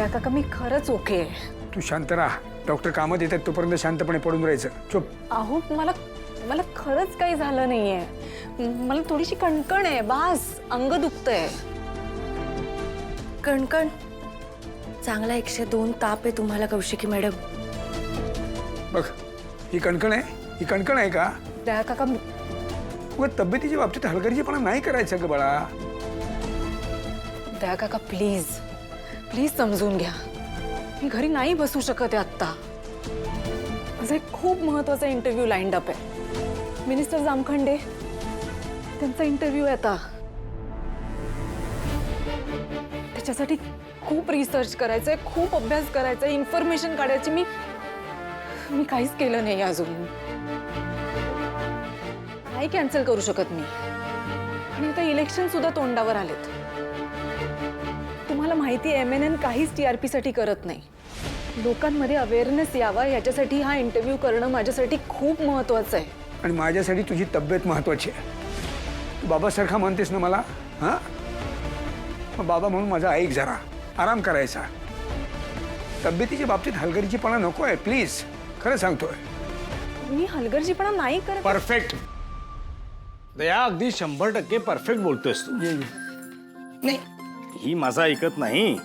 दया काका मी खरंच ओके आहे. तू शांत राहा. डॉक्टर कामात येतात तोपर्यंत शांतपणे पडून राहायचं. चुप. अहो मला मला खरंच काही झालं नाहीये. मला थोडीशी कणकण आहे बास. अंग दुखतंय. कणकण चांगला 102 ताप आहे तुम्हाला कौशिकी मॅडम. बघ ही कणकण आहे. ही कणकण आहे का? दया काका उगाच तब्येतीच्या बाबतीत हलगर्जीपणा नाही करायचं ग बाळा. दया काका प्लीज प्लीज समजून घ्या. मी घरी नाही बसू शकत आहे आत्ता. माझा एक खूप महत्वाचा इंटरव्ह्यू लाईंड अप आहे. मिनिस्टर जामखंडे त्यांचा इंटरव्ह्यू आहे आता. त्याच्यासाठी खूप रिसर्च करायचंय, खूप अभ्यास करायचा, इन्फॉर्मेशन काढायची. मी काहीच केलं नाही अजून. नाही कॅन्सल करू शकत मी. आणि आता इलेक्शन सुद्धा तोंडावर आलेत. तुम्हाला माहिती आहे MNN काहीच TRP साठी करत नाही. लोकांमध्ये अवेअरनेस यावा याच्यासाठी हा इंटरव्ह्यू करणं माझ्यासाठी खूप महत्वाचं आहे. आणि माझ्यासाठी तुझी तब्येत महत्वाची आहे. तू बाबासारखा म्हणतेस ना मला. हां मग बाबा म्हणून माझा ऐक जरा. आराम करायचा. तब्येतीच्या बाबतीत हलगर्जीपणा नको आहे प्लीज. खरं सांगतोय. मी हलगर्जीपणा नाही करत. परफेक्ट दया, अगदी 100% परफेक्ट बोलतोयस तू. नाही ही माझा ऐकत नाही.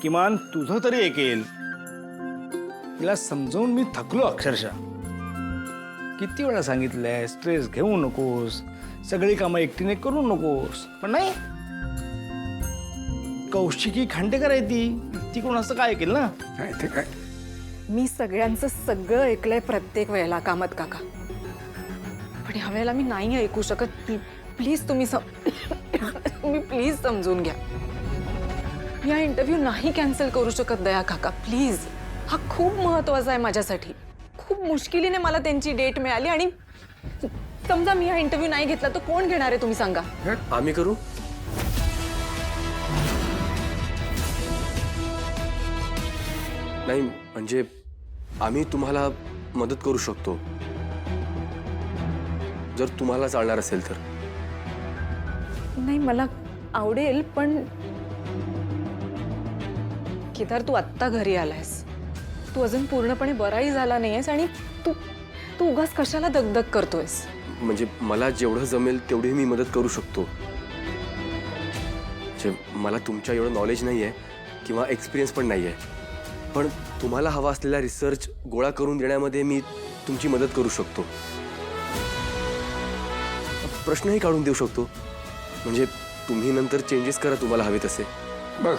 किमान तुझं तरी ऐकेल. तिला समजावून मी थकलो अक्षरशः. किती वेळा सांगितलंय स्ट्रेस घेऊ नकोस, सगळी कामं एकटीने करू नकोस, पण नाही. कौशिकी खांडेकर आहे ती कोण असं काय ऐकेल ना. नाही ते काय. मी सगळ्यांचं सगळं ऐकलंय प्रत्येक वेळेला कामत काका. पण ह्या वेळेला मी नाही ऐकू शकत. प्लीज तुम्ही तुम्ही प्लीज समजून घ्या. मी हा इंटरव्ह्यू नाही कॅन्सल करू शकत दया काका प्लीज. हा खूप महत्वाचा आहे माझ्यासाठी. खूप मुश्किलीने मला त्यांची डेट मिळाली. आणि समजा मी हा इंटरव्ह्यू नाही घेतला तर कोण घेणार आहे तुम्ही सांगा. आम्ही करू. नाही म्हणजे आम्ही तुम्हाला मदत करू शकतो जर तुम्हाला चालणार असेल तर. नाही मला आवडेल पण केदार तू आत्ता घरी आलायस. तू अजून पूर्णपणे बराही झाला नाहीयेस आणि तू तू उगाच कशाला दगदग करतोयस. म्हणजे मला जेवढं जमेल तेवढी मी मदत करू शकतो. मला तुमच्या एवढं नॉलेज नाही आहे किंवा एक्सपिरियन्स पण नाही आहे. पण तुम्हाला हवा असलेला रिसर्च गोळा करून देण्यामध्ये मी तुमची मदत करू शकतो. प्रश्नही काढून देऊ शकतो. म्हणजे तुम्ही नंतर चेंजेस करा तुम्हाला हवे तसे. बघ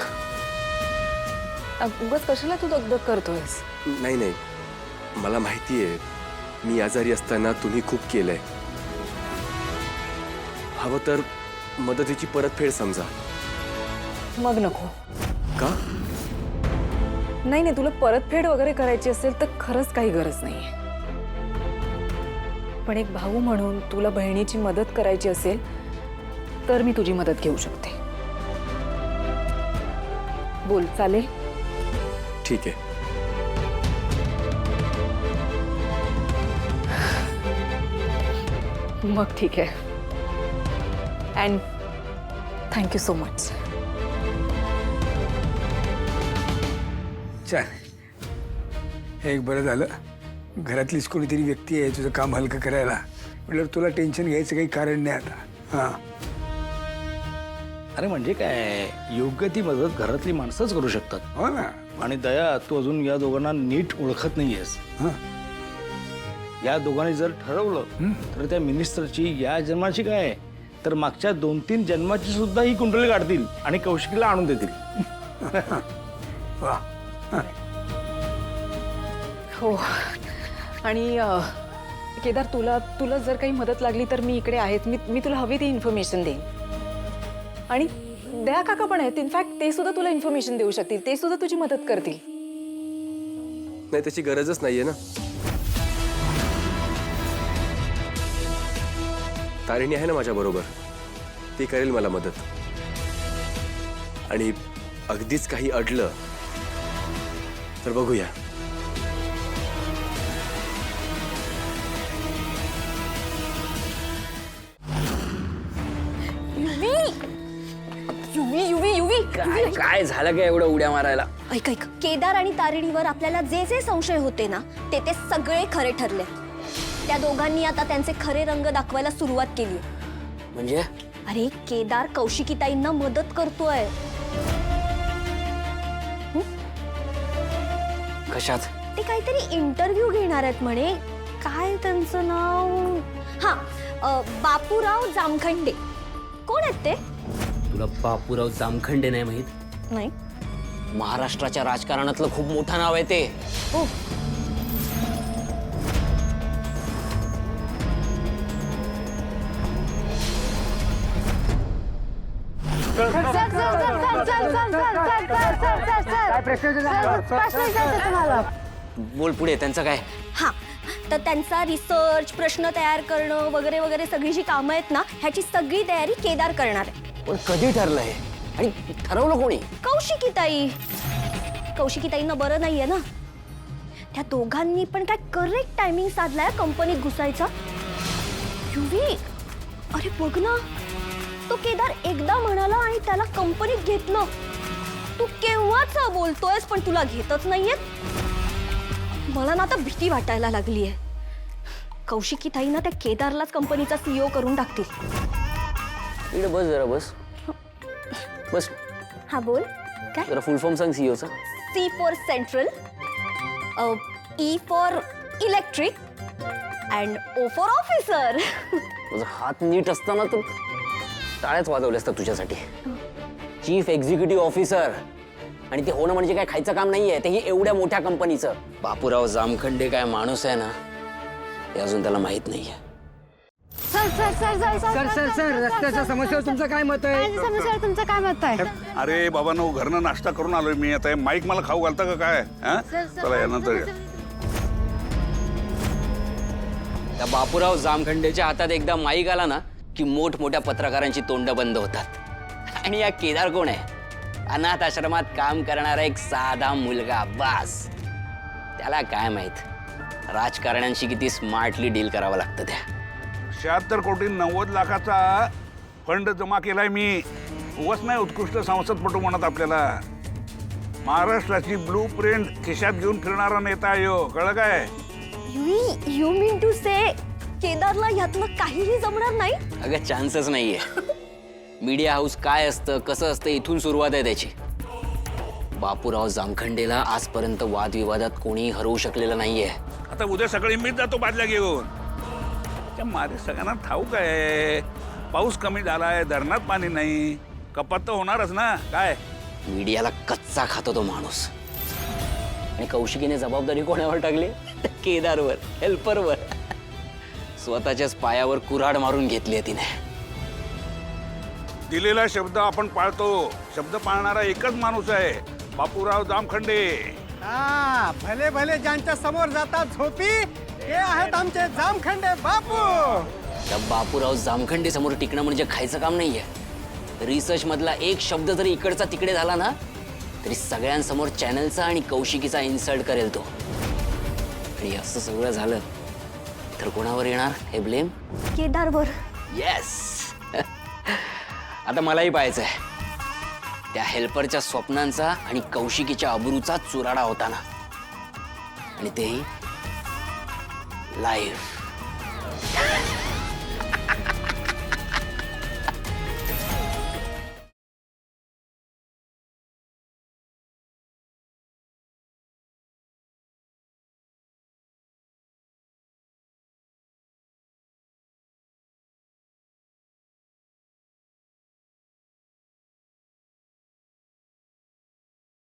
उगाच कशाला तू दगदग करतोयस. नाही नाही मला माहिती आहे मी आजारी असताना तुम्ही खूप केलंय. हवं तर मदतीची परतफेड समजा. मग नको. का? नाही नाही तुला परतफेड वगैरे करायची असेल तर खरंच काही गरज नाहीये. पण एक भाऊ म्हणून तुला बहिणीची मदत करायची असेल तर मी तुझी मदत घेऊ शकते. बोल चालेल. ठीक आहे. मग ठीक आहे. And thank you so much. चल हे एक बरं झालं. घरातलीच कोणीतरी व्यक्ती आहे तुझं काम हलकं करायला. म्हटलं तुला टेन्शन घ्यायचं काही कारण नाही आता. हां अरे म्हणजे काय, योग्य ती मदत घरातली माणसंच करू शकतात. हो ना. आणि दया, तू अजून या दोघांना नीट ओळखत नाहीयेस. हां या दोघांनी जर ठरवलं तर त्या मिनिस्टरची या जन्माची काय तर मागच्या 2-3 जन्माची सुद्धा ही कुंडली काढतील आणि कौशिकीला आणून देतील. वा. हो. आणि केदार तुला तुला जर काही मदत लागली तर मी इकडे आहेच. मी तुला हवी ती इन्फॉर्मेशन देईन. आणि दया काका पण आहेत. इनफॅक्ट ते सुद्धा तुला इन्फॉर्मेशन देऊ शकतील. ते सुद्धा तुझी मदत करतील. नाही त्याची गरजच नाहीये ना. तारिणी आहे ना माझ्या बरोबर. ती करेल मला मदत. आणि अगदीच काही अडलं तर बघूया. युवी युवी युवी युवी काय झालं काय एवढं उड्या मारायला? ऐक ऐक, केदार आणि तारिणीवर आपल्याला जे जे संशय होते ना ते सगळे खरे ठरले. त्या दोघांनी आता त्यांचे खरे रंग दाखवायला सुरुवात केली. म्हणजे अरे केदार कौशिकीताईंना मदत करतोय. कशात? ते काहीतरी इंटरव्ह्यू घेणार आहेत म्हणे. काय त्यांचं नाव? हा, बापूराव जामखंडे. कोण आहेत ते? तुला बापूराव जामखंडे नाही माहित? नाही. महाराष्ट्राच्या राजकारणातलं खूप मोठं नाव आहे ते. हो. बोल पुढे, त्यांचं काय? हा, तर त्यांचा रिसर्च, प्रश्न तयार करणं वगैरे वगैरे सगळी जी कामं आहेत ना ह्याची सगळी तयारी केदार करणार आहे. पण कधी ठरलं हे आणि ठरवलं कोणी? कौशिकीताई. कौशिकीताईंना बरं नाहीये ना. त्या दोघांनी पण काय करेक्ट टायमिंग साधलाय कंपनीत घुसायचा. युवी, अरे बघ ना, तो केदार एकदा म्हणाला आणि त्याला कंपनीत घेतलं. तू केव्हाच बोलतोयस पण तुला घेतच नाहीयेत. मला ना आता भीती वाटायला लागलीये. कौशिकीताईंना त्या केदारलाच कंपनीचा CEO करून टाकतील. इकडे बस जरा, बस बस. हा बोल. काय? जरा फुल फॉर्म सांग सीईओचा. C for Central, E for Electric and O for Officer. तुझा हात नीट असताना तू टाळ्याच वाजवल्या असतात तुझ्यासाठी. चीफ एक्झिक्युटिव्ह ऑफिसर, आणि ते होणं म्हणजे काय खायचं काम नाहीये, तेही एवढ्या मोठ्या कंपनीचं. बापूराव जामखंडे काय माणूस आहे ना, ते अजून त्याला माहित नाहीये. सर रस्त्याच्या समस्येवर तुमचं काय मत आहे? समस्यावर तुमचं काय मत आहे? अरे बाबा नो, घरनं नाश्ता करून आलोय मी. आता माईक मला खाऊ घालता का काय? चला या नंतर या. त्या बापूराव जामखंडेच्या हातात एकदा माईक आला ना की मोठमोठ्या पत्रकारांची तोंड बंद होतात. आणि या केदार कोण आहे? अनाथ आश्रमात काम करणारा एक साधा मुलगा, बास. त्याला काय माहित राजकारण्यांशी किती स्मार्टली डील करावं लागतं. त्या 76 कोटी 90 लाखाचा फंड जमा केलाय मी. उगाच नाही उत्कृष्ट संसदपटू म्हणत आपल्याला. महाराष्ट्राची ब्लू प्रिंट खिशात घेऊन फिरणारा नेता यो, कळलं काय? You mean to say केदारला यातलं काहीही जमणार नाही? अगं चान्सच नाहीये. मीडिया हाऊस काय असतं, कसं असतं, इथून सुरुवात आहे त्याची. बापूराव जामखंडेला आजपर्यंत वादविवादात कोणी हरवू शकलेलं नाहीये. आता उद्या सकाळी मीच जातो बादल्या घेऊन. त्या मारे सगळ्यांना ठाऊक आहे, पाऊस कमी झालाय, धरणात पाणी नाही, कपात तर होणारच ना. काय मीडियाला कच्चा खातो तो माणूस. आणि कौशिकीने जबाबदारी कोणावर टाकली? केदारवर, हेल्परवर. स्वतःच्याच पायावर कुऱ्हाड मारून घेतली आहे तिने. दिलेला शब्द आपण पाळतो. शब्द पाळणारा एकच माणूस आहे, बापूराव जामखंडे. हा, भले भले ज्यांच्या समोर जातात झोपी, हे आहेत आमचे जामखंडे बापू. त्या बापूराव जामखंडे समोर टिकणं म्हणजे खायचं काम नाहीये. रिसर्च मधला एक शब्द जरी इकडचा तिकडे झाला ना तरी सगळ्यांसमोर चॅनलचा आणि कौशिकीचा इन्सल्ट करेल तो. आणि असं सगळं झालं तर कोणावर येणार हे ब्लेम? केदारवर. येस. आता मलाही पाहायचंय त्या हेल्परच्या स्वप्नांचा आणि कौशिकीच्या अब्रूचा चुराडा होताना, आणि तेही लाईव्ह.